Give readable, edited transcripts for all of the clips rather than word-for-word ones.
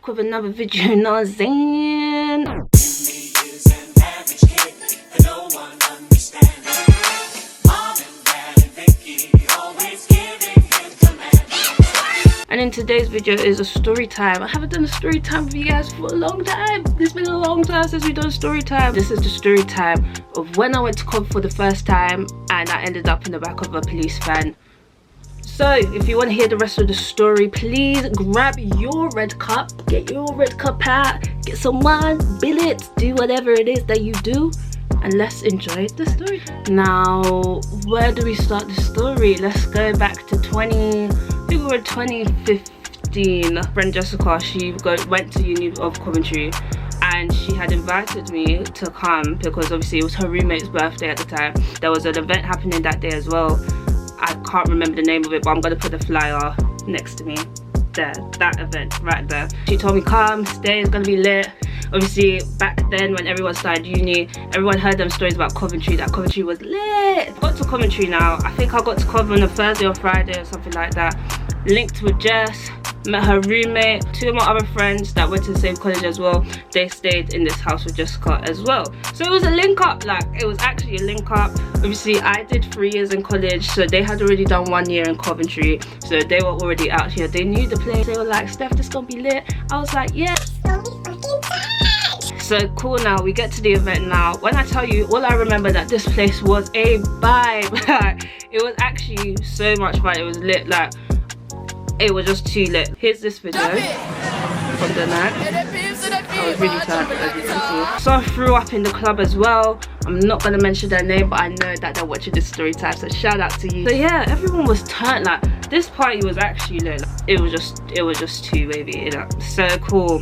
back with another video, you know what I'm saying? And in today's video is a story time. I haven't done a story time with you guys for a long time. It's been a long time since we've done story time. This is the story time of when I went to Gump for the first time and I ended up in the back of a police van. So if you want to hear the rest of the story, please grab your red cup, get your red cup out, get some wine, billets, do whatever it is that you do, and let's enjoy the story. Now, where do we start the story? Let's go back to 2015. Friend Jessica, she went to uni of Coventry and she had invited me to come because obviously it was her roommate's birthday at the time. There was an event happening that day as well. I can't remember the name of it, but I'm gonna put the flyer next to me there, that event right there. She told me come, stay, it's gonna be lit. Obviously back then when everyone started uni, everyone heard them stories about Coventry, that Coventry was lit. I got to Coventry now. I think I got to Coventry on a Thursday or Friday or something like that. Linked with Jess, met her roommate, two of my other friends that went to the same college as well. They stayed in this house with Jessica as well. So it was a link up, like it was actually a link up. Obviously I did 3 years in college, so they had already done 1 year in Coventry, so they were already out here. They knew the place. They were like, Steph, this gonna be lit. I was like, yeah. So cool. Now we get to the event. Now when I tell you, all I remember that this place was a vibe. It was actually so much fun. It was lit, like it was just too lit. Here's this video from the night. I was really tired, as you can see. So I threw up in the club as well. I'm not gonna mention their name, but I know that they're watching this story time, so shout out to you. So yeah, everyone was turned. Like this party was actually lit. Like, it was just too wavy, you know. So cool.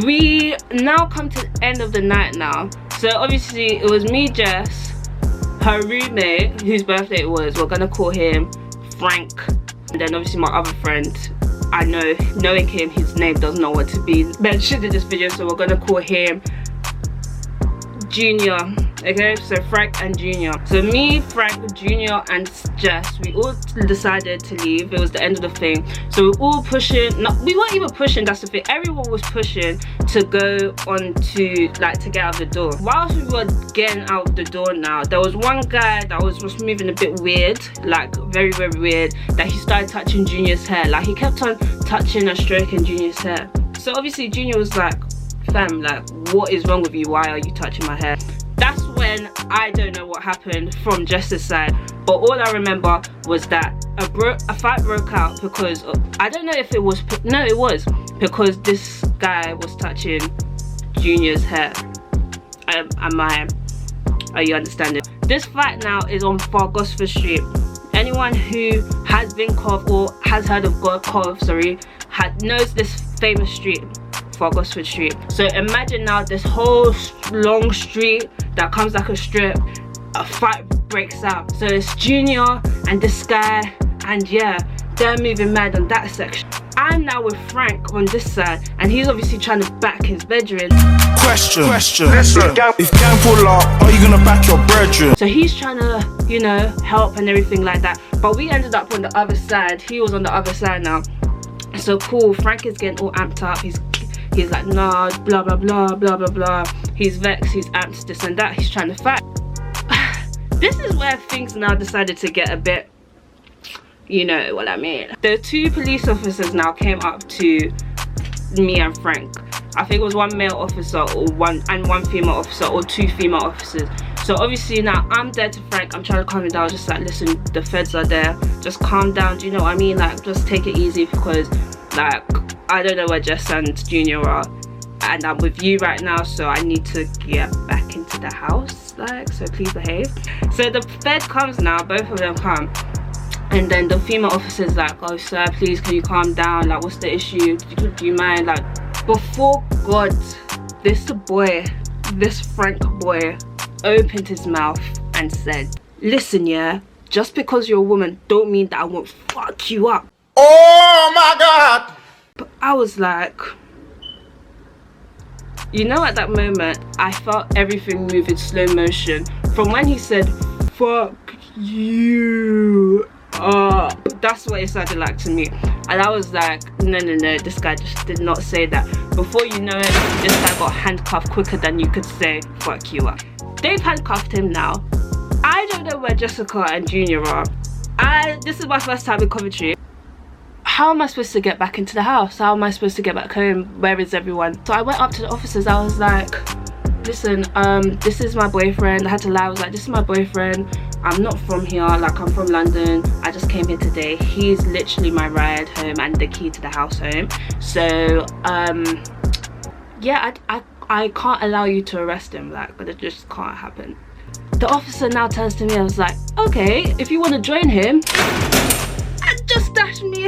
We now come to the end of the night now. So obviously it was me, Jess, her roommate, whose birthday it was. We're gonna call him Frank. And then obviously my other friend, I know, knowing him, his name does not want to be mentioned in this video, so we're gonna call him Junior. Okay, so Frank and Junior. So me, Frank, Junior and Jess, we all decided to leave. It was the end of the thing, so we were all pushing. No, we weren't even pushing, that's the thing. Everyone was pushing to go on to, like, to get out of the door. Whilst we were getting out of the door now, there was one guy that was just moving a bit weird, like very weird, that he started touching Junior's hair. Like he kept on touching and stroking Junior's hair. So obviously Junior was like, fam, like what is wrong with you? Why are you touching my hair? That's when I don't know what happened from Jess's side, but all I remember was that a fight broke out because I don't know if it was, no, it was because this guy was touching Junior's hair. Are you understanding? This fight now is on Far Gosford Street. Anyone who has been Cov or has heard of Cov, sorry, knows this famous street, Far Gosford Street. So imagine now this whole long street that comes like a strip, a fight breaks out. So it's Junior and this guy, and yeah, they're moving mad on that section. I'm now with Frank on this side, and he's obviously trying to back his bedroom. Question. Listen, if gang pull up, are you gonna back your bedroom? So he's trying to, you know, help and everything like that. But we ended up on the other side. He was on the other side now. So cool. Frank is getting all amped up. He's like, nah, blah blah blah blah blah blah. He's vexed, he's amped, this and that. He's trying to fight. This is where things now decided to get a bit, you know what I mean. The two police officers now came up to me and Frank. I think it was one male officer or one female officer, or two female officers. So obviously now I'm there to Frank. I'm trying to calm him down, just like, listen, the feds are there, just calm down, do you know what I mean? Like just take it easy because like I don't know where Jess and Junior are, and I'm with you right now, so I need to get back into the house, like, so please behave. So the fed comes now, both of them come, and then the female officer's like, oh sir, please can you calm down, like what's the issue, do you mind? Like before God, this Frank boy opened his mouth and said, listen, yeah, just because you're a woman don't mean that I won't fuck you up. Oh my God. But I was like, you know, at that moment I felt everything move in slow motion. From when he said fuck you, That's what it sounded like to me. And I was like, no, this guy just did not say that. Before you know it, this guy got handcuffed quicker than you could say fuck you up. They've handcuffed him now. I don't know where Jessica and Junior are. This is my first time in Coventry. How am I supposed to get back into the house? How am I supposed to get back home? Where is everyone? So I went up to the officers. I was like, listen, this is my boyfriend. I had to lie. I was like, this is my boyfriend. I'm not from here, like I'm from London. I just came here today. He's literally my ride home and the key to the house home. So yeah, I can't allow you to arrest him. Like, it just can't happen. The officer now turns to me. I was like, okay, if you want to join him, and just dash me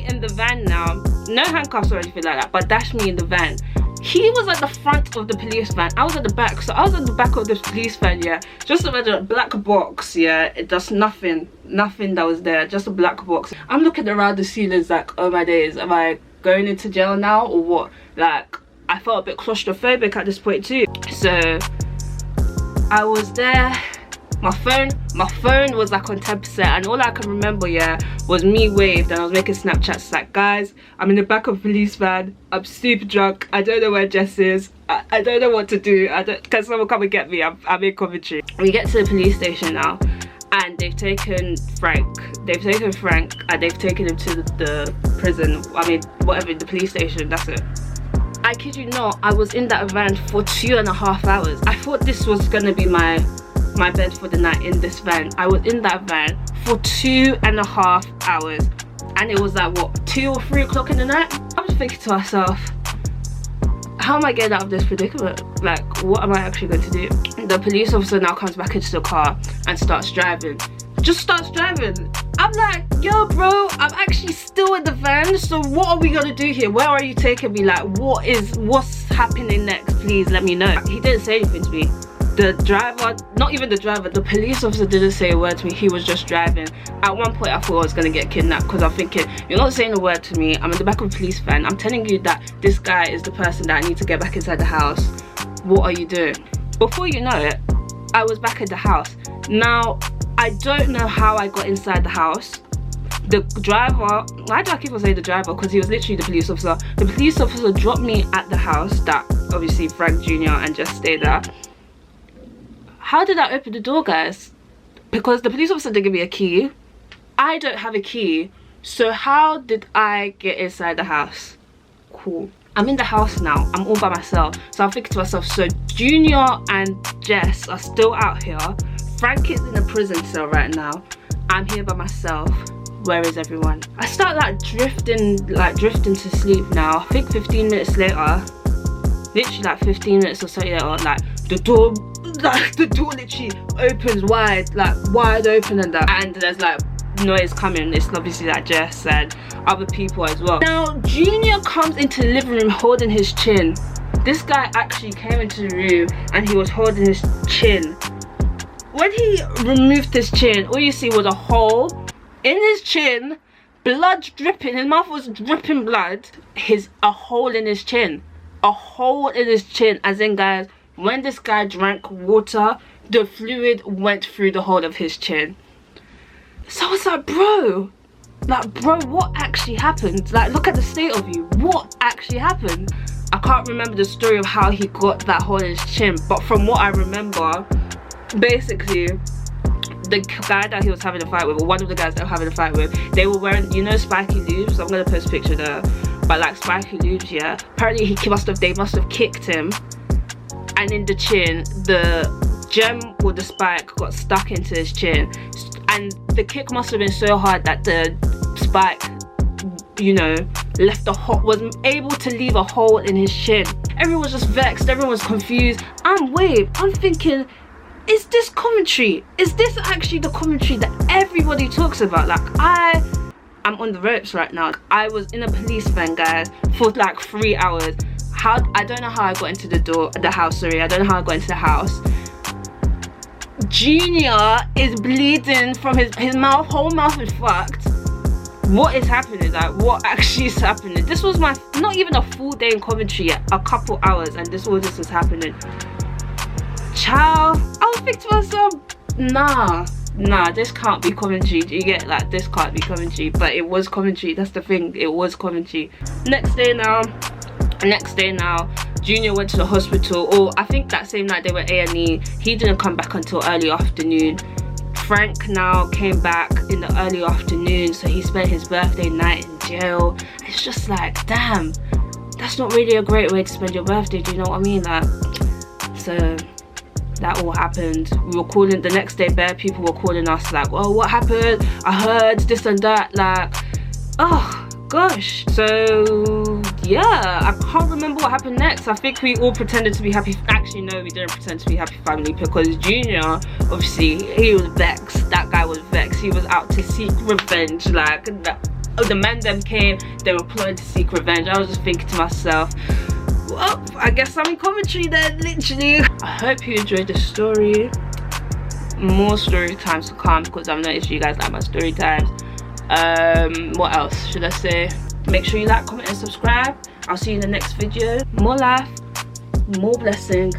in the van now. No handcuffs or anything like that, but dash me in the van. He was at the front of the police van. I was at the back. So I was at the back of the police van, yeah. Just imagine a black box, yeah. It does nothing that was there. Just a black box. I'm looking around the ceilings like, oh my days, am I going into jail now or what? Like, I felt a bit claustrophobic at this point too. So I was there. My phone was like on 10%, and all I can remember, yeah, was me waved and I was making Snapchats like, guys, I'm in the back of a police van, I'm super drunk, I don't know where Jess is, I don't know what to do, can someone come and get me, I'm in Coventry. We get to the police station now, and they've taken Frank and they've taken him to the prison, I mean, whatever, the police station, that's it. I kid you not, I was in that van for 2.5 hours. I thought this was gonna be my bed for the night in this van. I was in that van for 2.5 hours, and it was like what, 2 or 3 o'clock in the night. I was thinking to myself, how am I getting out of this predicament? Like, what am I actually going to do? The police officer now comes back into the car and starts driving. Just starts driving. I'm like, yo bro, I'm actually still in the van, so what are we gonna do here? Where are you taking me? Like, what's happening next? Please let me know. He didn't say anything to me. The driver, not even the driver, the police officer didn't say a word to me. He was just driving. At one point I thought I was gonna get kidnapped, because I'm thinking, you're not saying a word to me, I'm in the back of a police van, I'm telling you that this guy is the person that I need to get back inside the house. What are you doing? Before you know it, I was back in the house. Now, I don't know how I got inside the house. The driver, why do I keep on saying the driver? Because he was literally the police officer. The police officer dropped me at the house that obviously Frank Jr. and just stayed there. How did I open the door, guys? Because the police officer didn't give me a key. I don't have a key. So how did I get inside the house? Cool. I'm in the house now. I'm all by myself. So I'm thinking to myself, so Junior and Jess are still out here. Frank is in a prison cell right now. I'm here by myself. Where is everyone? I start drifting to sleep now. I think 15 minutes later, literally like 15 minutes or so later, like the door literally opens wide open and that, and there's like noise coming. It's obviously like Jess and other people as well. Now Junior comes into the living room holding his chin. This guy actually came into the room and he was holding his chin. When he removed his chin, all you see was a hole in his chin, blood dripping. His mouth was dripping blood. A hole in his chin. A hole in his chin, as in, guys, when this guy drank water, the fluid went through the hole of his chin. So I was like, bro, what actually happened? Like, look at the state of you. What actually happened? I can't remember the story of how he got that hole in his chin, but from what I remember, basically, the guy that he was having a fight with, or one of the guys that were having a fight with, they were wearing, you know, spiky lubes. I'm gonna post a picture there, but like spiky lubes, yeah. Apparently they must have kicked him, and in the chin, the gem or the spike got stuck into his chin, and the kick must have been so hard that the spike, you know, was able to leave a hole in his chin. Everyone was just vexed, everyone was confused. I'm thinking, is this Coventry? Is this actually the Coventry that everybody talks about? Like, I'm on the ropes right now. I was in a police van, guys, for like 3 hours. I don't know how I got into the house. I don't know how I got into the house. Junior is bleeding from his mouth. Whole mouth is fucked. What is happening? Like, what actually is happening? This was not even a full day in Coventry yet. A couple hours, and this was happening. Child, I was thinking to myself, nah, nah, this can't be commentary. Do you get, like, this can't be commentary? But it was commentary. That's the thing, it was commentary. Next day now, Junior went to the hospital, or I think that same night they were A&E. He didn't come back until early afternoon. Frank now came back in the early afternoon, so he spent his birthday night in jail. It's just like, damn, that's not really a great way to spend your birthday, do you know what I mean? Like, so that all happened. We were calling the next day, bare people were calling us like, oh, what happened? I heard this and that. Like, oh gosh. So yeah, I can't remember what happened next. I think we all pretended to be happy. Actually no, we didn't pretend to be happy family, because Junior, obviously, he was vexed. That guy was vexed. He was out to seek revenge. Like, the men them came, they were plotting to seek revenge. I was just thinking to myself, well, I guess I'm in commentary then, literally. I hope you enjoyed the story. More story times to come, because I've noticed you guys like my story times. What else should I say? Make sure you like, comment and subscribe. I'll see you in the next video. More life, more blessings,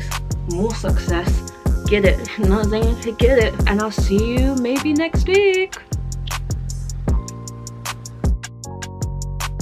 more success. Get it, you know what I'm saying? Get it. And I'll see you maybe next week.